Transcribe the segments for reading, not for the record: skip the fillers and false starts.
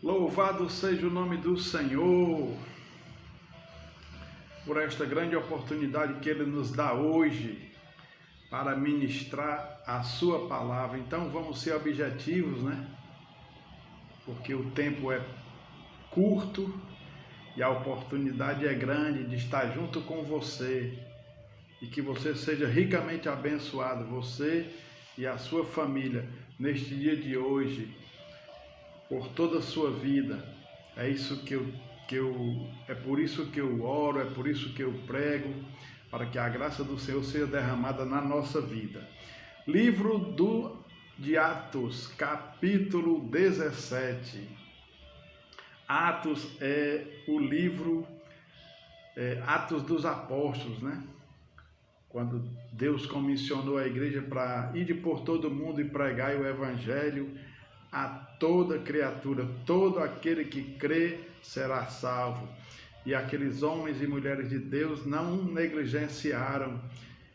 Louvado seja o nome do Senhor por esta grande oportunidade que Ele nos dá hoje para ministrar a sua palavra. Então vamos ser objetivos, né? Porque o tempo é curto e a oportunidade é grande de estar junto com você e que você seja ricamente abençoado, você e a sua família, neste dia de hoje, por toda a sua vida. É isso é por isso que eu oro, é por isso que eu prego, para que a graça do Senhor seja derramada na nossa vida. Livro de Atos, capítulo 17. Atos é o livro Atos dos Apóstolos, né? Quando Deus comissionou a igreja para ir por todo mundo e pregar o evangelho a toda criatura, todo aquele que crê será salvo. E aqueles homens e mulheres de Deus não negligenciaram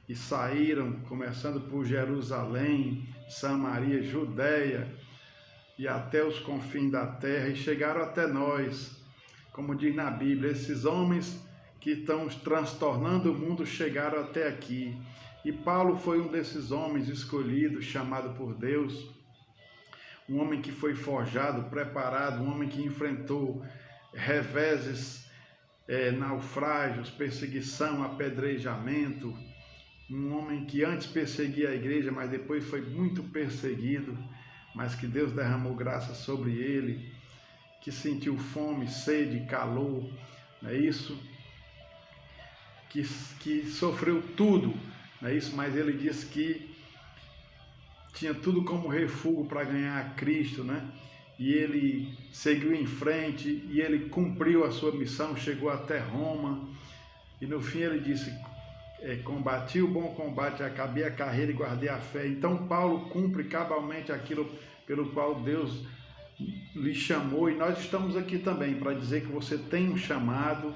e saíram, começando por Jerusalém, Samaria, Judeia e até os confins da terra, e chegaram até nós. Como diz na Bíblia, esses homens que estão transtornando o mundo chegaram até aqui. E Paulo foi um desses homens escolhidos, chamado por Deus, um homem que foi forjado, preparado, um homem que enfrentou reveses, naufrágios, perseguição, apedrejamento, um homem que antes perseguia a igreja, mas depois foi muito perseguido, mas que Deus derramou graça sobre ele, que sentiu fome, sede, calor, não é isso? Que sofreu tudo, não é isso? Mas ele disse que tinha tudo como refúgio para ganhar a Cristo, né? E ele seguiu em frente e ele cumpriu a sua missão, chegou até Roma e no fim ele disse: combati o bom combate, acabei a carreira e guardei a fé. Então Paulo cumpre cabalmente aquilo pelo qual Deus lhe chamou, e nós estamos aqui também para dizer que você tem um chamado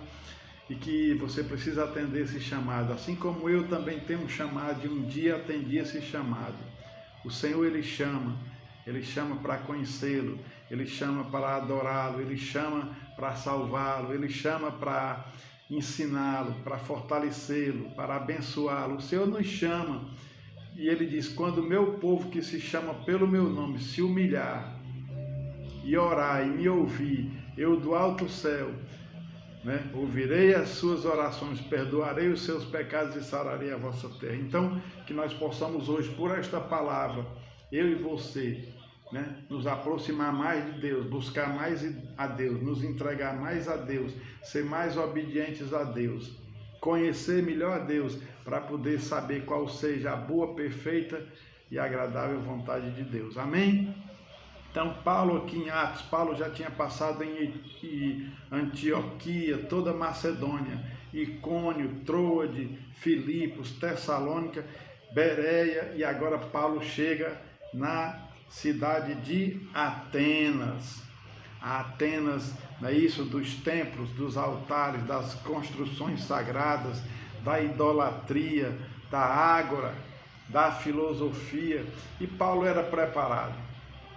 e que você precisa atender esse chamado, assim como eu também tenho um chamado e um dia atendi esse chamado. O Senhor, Ele chama para conhecê-lo, Ele chama para adorá-lo, Ele chama para salvá-lo, Ele chama para ensiná-lo, para fortalecê-lo, para abençoá-lo. O Senhor nos chama e Ele diz: quando o meu povo que se chama pelo meu nome se humilhar e orar e me ouvir, eu do alto céu, né, ouvirei as suas orações, perdoarei os seus pecados e sararei a vossa terra. Então, que nós possamos hoje, por esta palavra, eu e você, né, nos aproximar mais de Deus, buscar mais a Deus, nos entregar mais a Deus, ser mais obedientes a Deus, conhecer melhor a Deus, para poder saber qual seja a boa, perfeita e agradável vontade de Deus. Amém? Então, Paulo aqui em Atos, Paulo já tinha passado em Antioquia, toda a Macedônia, Icônio, Troade, Filipos, Tessalônica, Bereia, e agora Paulo chega na cidade de Atenas. Atenas, não é isso? Dos templos, dos altares, das construções sagradas, da idolatria, da ágora, da filosofia, e Paulo era preparado.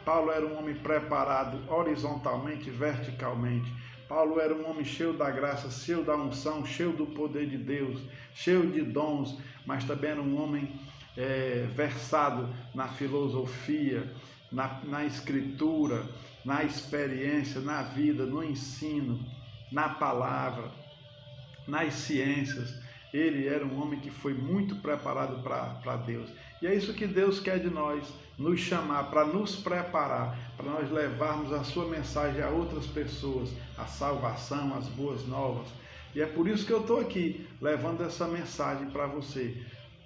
Paulo era um homem preparado horizontalmente e verticalmente. Paulo era um homem cheio da graça, cheio da unção, cheio do poder de Deus, cheio de dons, mas também era um homem versado na filosofia, na escritura, na experiência, na vida, no ensino, na palavra, nas ciências. Ele era um homem que foi muito preparado para Deus. E é isso que Deus quer de nós, nos chamar, para nos preparar, para nós levarmos a sua mensagem a outras pessoas, a salvação, as boas novas. E é por isso que eu estou aqui, levando essa mensagem para você.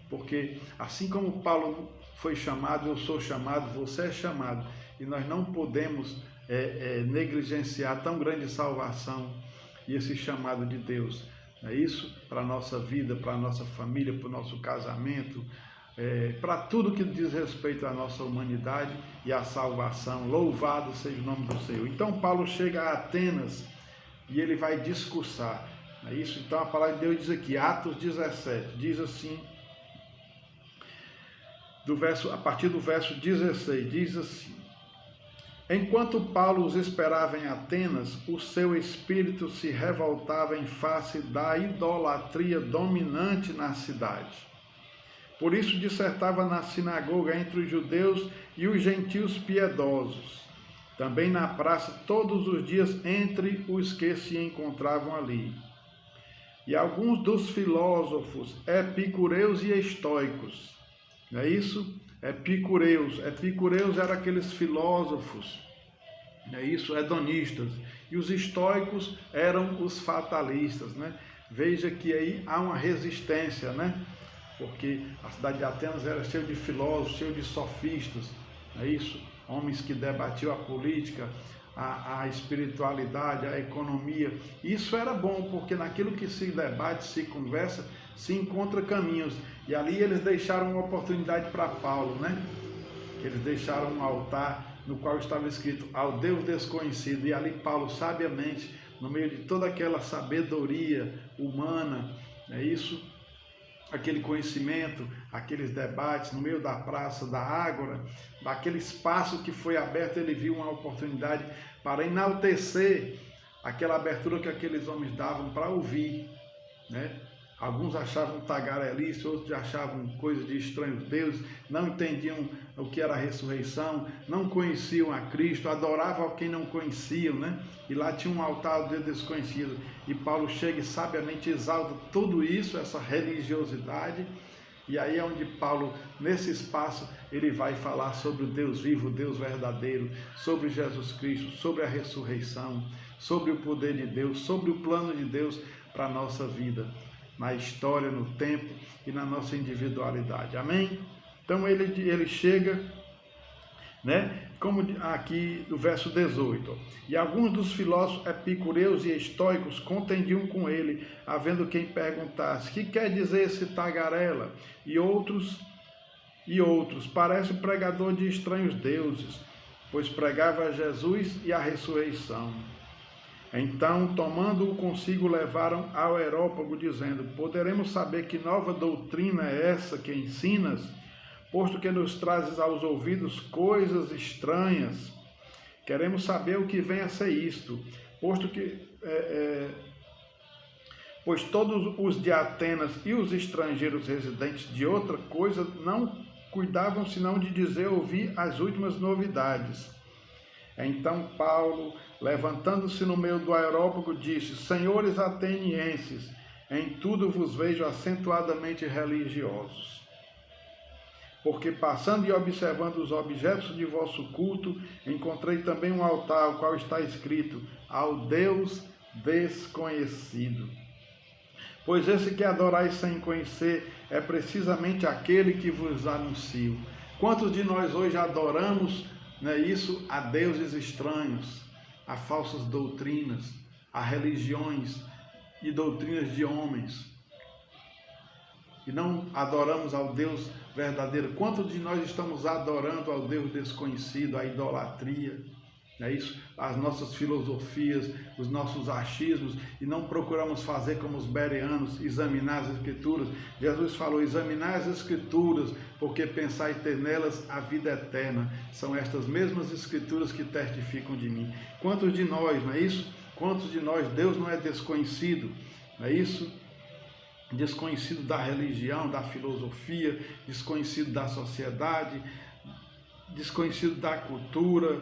Porque assim como Paulo foi chamado, eu sou chamado, você é chamado. E nós não podemos negligenciar tão grande salvação e esse chamado de Deus. É isso para a nossa vida, para a nossa família, para o nosso casamento, para tudo que diz respeito à nossa humanidade e à salvação. Louvado seja o nome do Senhor. Então Paulo chega a Atenas e ele vai discursar. É isso? Então a palavra de Deus diz aqui, Atos 17, diz assim, a partir do verso 16, diz assim: Enquanto Paulo os esperava em Atenas, o seu espírito se revoltava em face da idolatria dominante na cidade. Por isso dissertava na sinagoga entre os judeus e os gentios piedosos, também na praça todos os dias entre os que se encontravam ali. E alguns dos filósofos epicureus e estoicos, não é isso? Epicureus eram aqueles filósofos, é isso, hedonistas, e os estoicos eram os fatalistas, né? Veja que aí há uma resistência, né? Porque a cidade de Atenas era cheia de filósofos, cheia de sofistas, é isso? Homens que debatiam a política, a espiritualidade, a economia. Isso era bom, porque naquilo que se debate, se conversa, se encontra caminhos. E ali eles deixaram uma oportunidade para Paulo, né? Eles deixaram um altar no qual estava escrito ao Deus desconhecido. E ali Paulo, sabiamente, no meio de toda aquela sabedoria humana, é isso, aquele conhecimento, aqueles debates, no meio da praça, da ágora, daquele espaço que foi aberto, ele viu uma oportunidade para enaltecer aquela abertura que aqueles homens davam para ouvir, né? Alguns achavam tagarelice, outros achavam coisas de estranhos deuses, não entendiam o que era a ressurreição, não conheciam a Cristo, adoravam a quem não conheciam, né? E lá tinha um altar ao Deus desconhecido. E Paulo chega e sabiamente exalta tudo isso, essa religiosidade. E aí é onde Paulo, nesse espaço, ele vai falar sobre o Deus vivo, o Deus verdadeiro, sobre Jesus Cristo, sobre a ressurreição, sobre o poder de Deus, sobre o plano de Deus para a nossa vida, na história, no tempo e na nossa individualidade. Amém? Então ele chega, né? Como aqui no verso 18. E alguns dos filósofos epicureus e estoicos contendiam com ele, havendo quem perguntasse: que quer dizer esse tagarela? E outros, parece um pregador de estranhos deuses, pois pregava Jesus e a ressurreição. Então, tomando-o consigo, levaram ao Areópago, dizendo: poderemos saber que nova doutrina é essa que ensinas, posto que nos trazes aos ouvidos coisas estranhas? Queremos saber o que vem a ser isto, pois todos os de Atenas e os estrangeiros residentes de outra coisa não cuidavam senão de dizer ouvir as últimas novidades. Então Paulo, levantando-se no meio do Areópago, disse: senhores atenienses, em tudo vos vejo acentuadamente religiosos. Porque passando e observando os objetos de vosso culto, encontrei também um altar, ao qual está escrito: ao Deus desconhecido. Pois esse que adorais sem conhecer é precisamente aquele que vos anuncio. Quantos de nós hoje adoramos, né, isso, a deuses estranhos, a falsas doutrinas, a religiões e doutrinas de homens, e não adoramos ao Deus verdadeiro? Quantos de nós estamos adorando ao Deus desconhecido, a idolatria, é isso, as nossas filosofias, os nossos achismos, e não procuramos fazer como os bereanos, examinar as Escrituras? Jesus falou: examinar as Escrituras, porque pensais ter nelas a vida eterna. São estas mesmas Escrituras que testificam de mim. Quantos de nós, não é isso? Quantos de nós, Deus não é desconhecido, não é isso? Desconhecido da religião, da filosofia, desconhecido da sociedade, desconhecido da cultura,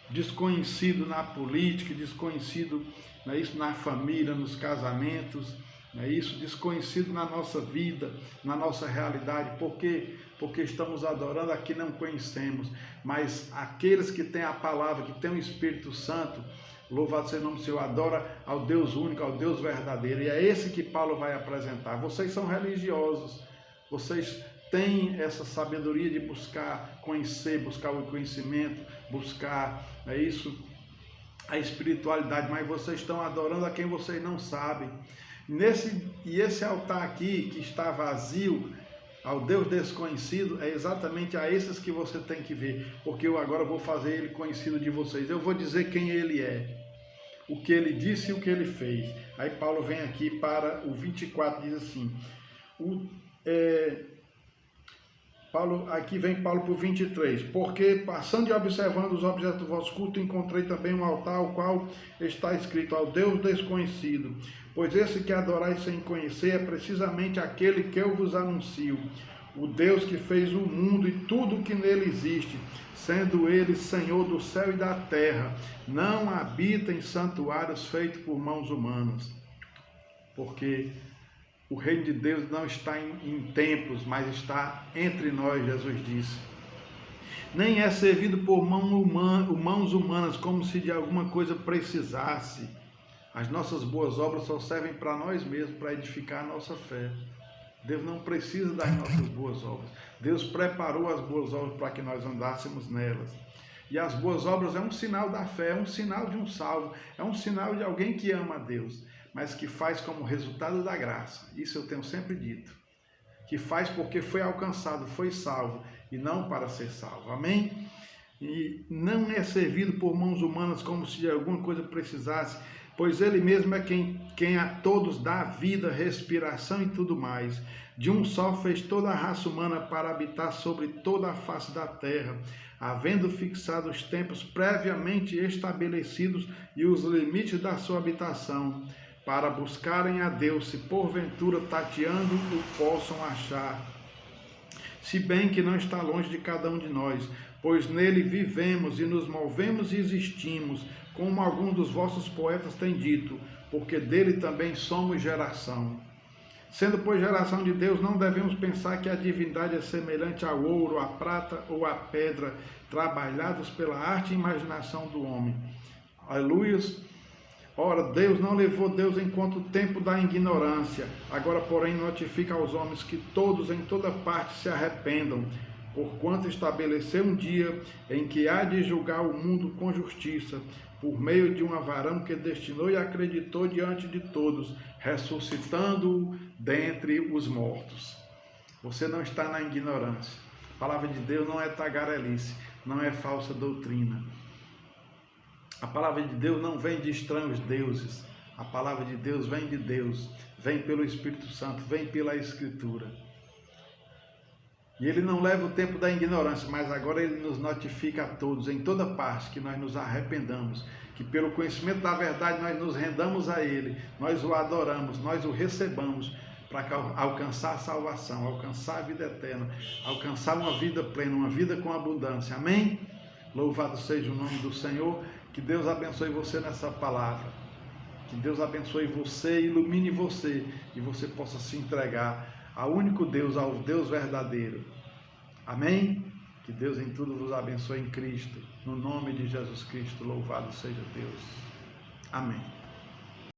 desconhecido na política, desconhecido, não é isso, na família, nos casamentos, não é isso, desconhecido na nossa vida, na nossa realidade. Por quê? Porque estamos adorando a quem não conhecemos. Mas aqueles que têm a palavra, que têm o Espírito Santo, louvado seja o nome do Senhor, adora ao Deus único, ao Deus verdadeiro. E é esse que Paulo vai apresentar. Vocês são religiosos, vocês têm essa sabedoria de buscar conhecer, buscar o conhecimento, buscar, é isso, a espiritualidade, mas vocês estão adorando a quem vocês não sabem. E esse altar aqui, que está vazio, ao Deus desconhecido, é exatamente a esses que você tem que ver, porque eu agora vou fazer ele conhecido de vocês. Eu vou dizer quem ele é, o que ele disse e o que ele fez. Aí Paulo vem aqui para o 24, diz assim: Aqui vem Paulo para o 23. Porque, passando e observando os objetos do vosso culto, encontrei também um altar, ao qual está escrito: ao Deus desconhecido. Pois esse que adorais sem conhecer é precisamente aquele que eu vos anuncio, o Deus que fez o mundo e tudo o que nele existe, sendo ele Senhor do céu e da terra, não habita em santuários feitos por mãos humanas. Porque o reino de Deus não está em templos, mas está entre nós, Jesus disse. Nem é servido por mãos humanas, como se de alguma coisa precisasse. As nossas boas obras só servem para nós mesmos, para edificar a nossa fé. Deus não precisa das nossas boas obras. Deus preparou as boas obras para que nós andássemos nelas. E as boas obras é um sinal da fé, é um sinal de um salvo, é um sinal de alguém que ama a Deus, mas que faz como resultado da graça. Isso eu tenho sempre dito. Que faz porque foi alcançado, foi salvo, e não para ser salvo. Amém? E não é servido por mãos humanas como se de alguma coisa precisasse, pois ele mesmo é quem a todos dá vida, respiração e tudo mais. De um só fez toda a raça humana para habitar sobre toda a face da terra, havendo fixado os tempos previamente estabelecidos e os limites da sua habitação, para buscarem a Deus, se porventura tateando o possam achar. Se bem que não está longe de cada um de nós, pois nele vivemos e nos movemos e existimos, como alguns dos vossos poetas têm dito, porque dele também somos geração. Sendo, pois, geração de Deus, não devemos pensar que a divindade é semelhante ao ouro, à prata ou à pedra, trabalhados pela arte e imaginação do homem. Aleluias! Ora, Deus não levou Deus enquanto o tempo da ignorância, agora, porém, notifica aos homens que todos em toda parte se arrependam, porquanto estabeleceu um dia em que há de julgar o mundo com justiça, por meio de um varão que destinou e acreditou diante de todos, ressuscitando-o dentre os mortos. Você não está na ignorância. A palavra de Deus não é tagarelice, não é falsa doutrina. A palavra de Deus não vem de estranhos deuses. A palavra de Deus vem de Deus, vem pelo Espírito Santo, vem pela Escritura. E ele não leva o tempo da ignorância, mas agora ele nos notifica a todos, em toda parte, que nós nos arrependamos, que pelo conhecimento da verdade nós nos rendamos a ele, nós o adoramos, nós o recebamos, para alcançar a salvação, alcançar a vida eterna, alcançar uma vida plena, uma vida com abundância. Amém? Louvado seja o nome do Senhor. Que Deus abençoe você nessa palavra. Que Deus abençoe você, ilumine você, e você possa se entregar ao único Deus, ao Deus verdadeiro. Amém? Que Deus em tudo vos abençoe em Cristo. No nome de Jesus Cristo, louvado seja Deus. Amém.